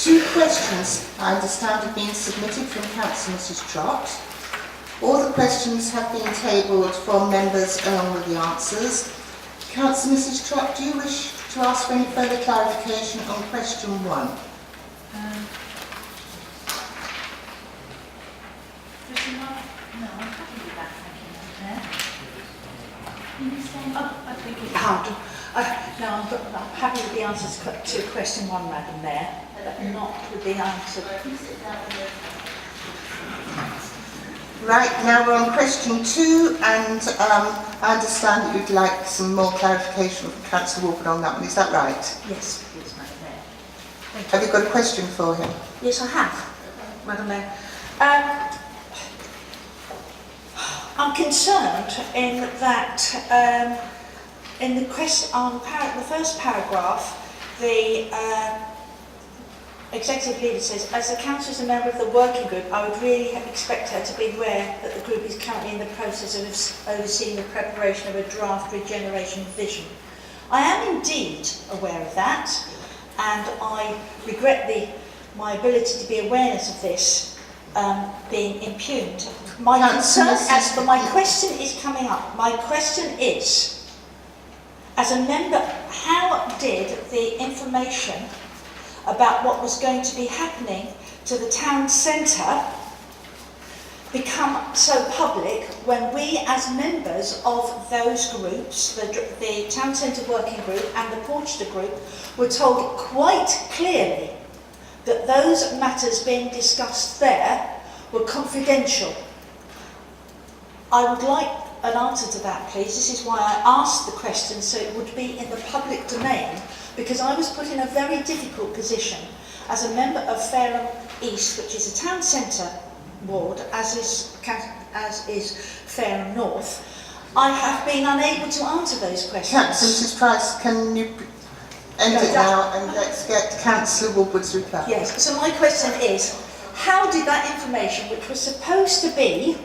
2 questions, I understand, have been submitted from Councillor Mrs Trott. All the questions have been tabled from members along with the answers. Councillor Mrs Trott, do you wish to ask for any further clarification on question 1? Question 1? No, I'm happy with that, thank you, Madam Mayor. I think it's hard. No, I'm happy with the answers to question 1, Madam Mayor, but not with the answer. Right, now we're on question 2, and I understand that you'd like some more clarification from Councillor Warburton on that one. Is that right? Yes, please, Madam Mayor. Thank you. Have you got a question for him? Yes, I have, Madam Mayor. I'm concerned in that in the first paragraph, the Executive Leader says, as the Council is a member of the working group, I would really expect her to be aware that the group is currently in the process of overseeing the preparation of a draft regeneration vision. I am indeed aware of that, and I regret my ability to be awareness of this being impugned. My question is coming up. My question is, as a member, how did the information about what was going to be happening to the town centre become so public when we as members of those groups, the town centre working group and the Porchester group, were told quite clearly that those matters being discussed there were confidential? I would like an answer to that, please. This is why I asked the question, so it would be in the public domain, because I was put in a very difficult position as a member of Fareham East, which is a town centre ward, as is Fareham North. I have been unable to answer those questions. Mrs Price, can you end it now and let's get Councillor Woodward's reply? Yes, so my question is, how did that information, which was supposed to be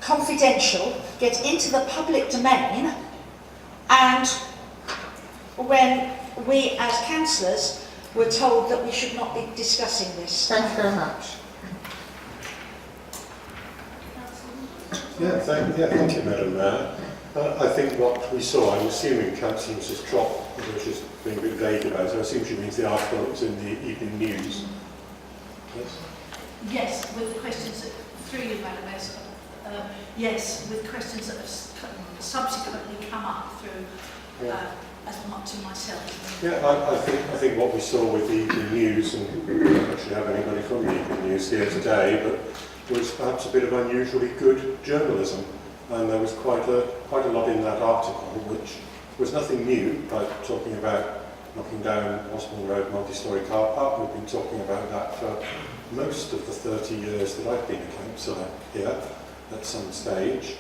confidential, get into the public domain, and when we as councillors were told that we should not be discussing this? Thank you very much. Thank you, Madam Mayor. I think what we saw, I'm assuming Councillor Mrs Trott, although she's being a bit vague about it, I assume she means the article that was in the Evening News. Yes? Yes, with the questions that, through you, Madam Mayor, yes, with questions that have subsequently come up through, as not to myself. Yeah, I think what we saw with the Evening News, and we don't actually have anybody from the Evening News here today, but was perhaps a bit of unusually good journalism, and there was quite a lot in that article, which was nothing new, like talking about knocking down Osborne Road multi-storey car park. We've been talking about that for most of the 30 years that I've been a councillor here at some stage.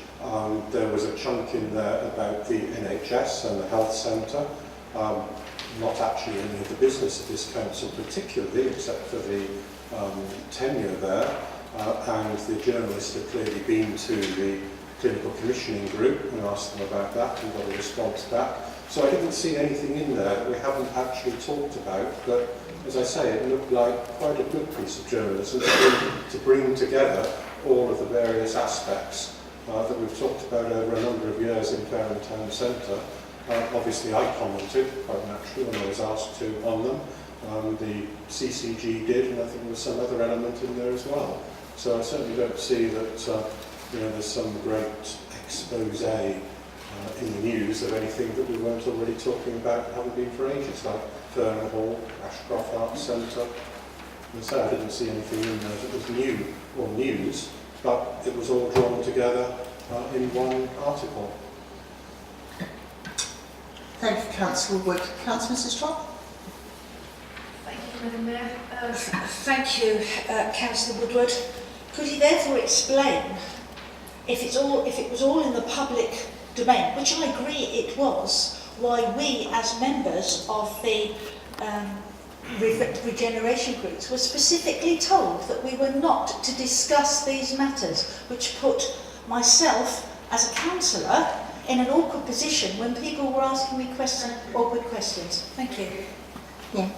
There was a chunk in there about the NHS and the health centre, not actually any of the business of this council particularly, except for the tenure there, and the journalists had clearly been to the clinical commissioning group and asked them about that and got a response back. So I didn't see anything in there that we haven't actually talked about, but as I say, it looked like quite a good piece of journalism to bring together all of the various aspects that we've talked about over a number of years in Fareham Town Centre. Obviously I commented, quite naturally, when I was asked to on them. The CCG did, and I think there was some other element in there as well. So I certainly don't see that there's some great expose in the news of anything that we weren't already talking about, haven't been for ages, like Fernham Hall, Ashcroft Arts Centre. And so I didn't see anything in there that was new or news, but it was all drawn together in one article. Thank you, Councillor Wood. Councillor Mrs Trott? Thank you, Madam Mayor. Thank you, Councillor Woodward. Could you therefore explain, if it was all in the public domain, which I agree it was, why we as members of the regeneration groups were specifically told that we were not to discuss these matters, which put myself as a councillor in an awkward position when people were asking me awkward questions. Thank you. Yeah.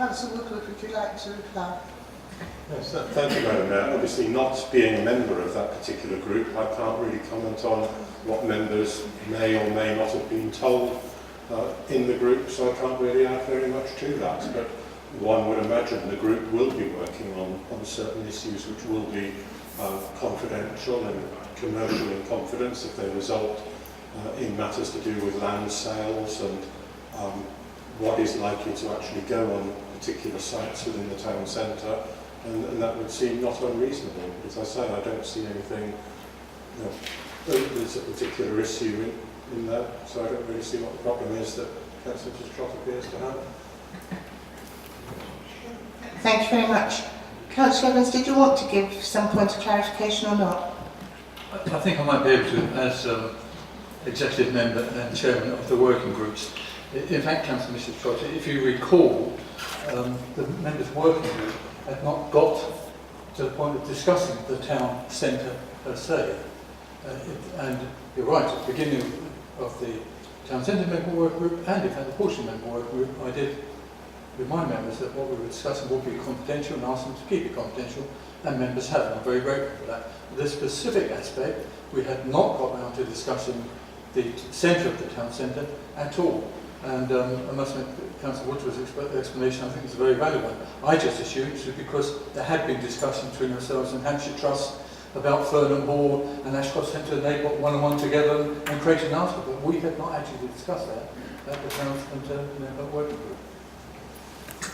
Councillor Woodward, would you like to reply? Yes, thank you, Madam Mayor. Obviously, not being a member of that particular group, I can't really comment on what members may or may not have been told in the group, so I can't really add very much to that. But one would imagine the group will be working on certain issues which will be confidential and commercial in confidence if they result in matters to do with land sales and what is likely to actually go on particular sites within the town centre, and that would seem not unreasonable. But as I say, I don't see anything, there's a particular issue in there, so I don't really see what the problem is that Councillor Trott appears to have. Thank you very much. Councillor Evans, did you want to give some point of clarification or not? I think I might be able to, as executive member and chairman of the working groups. In fact, Councillor Mrs. Trott, if you recall, the members' working group had not got to the point of discussing the town centre per se. And you're right, at the beginning of the town centre member work group, and in fact the portion member work group, I did remind members that what we were discussing would be confidential and ask them to keep it confidential, and members have, and I'm very grateful for that. The specific aspect, we had not got round to discussing the centre of the town centre at all. And I must admit, Councillor Woodward's explanation I think is a very valid one. I just assumed it was because there had been discussion between ourselves and Hampshire Trust about Fernham Hall and Ashcroft Centre, and they got one-on-one together and created an article, but we had not actually discussed that at the town centre working group.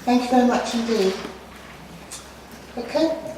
Thank you very much indeed. Okay,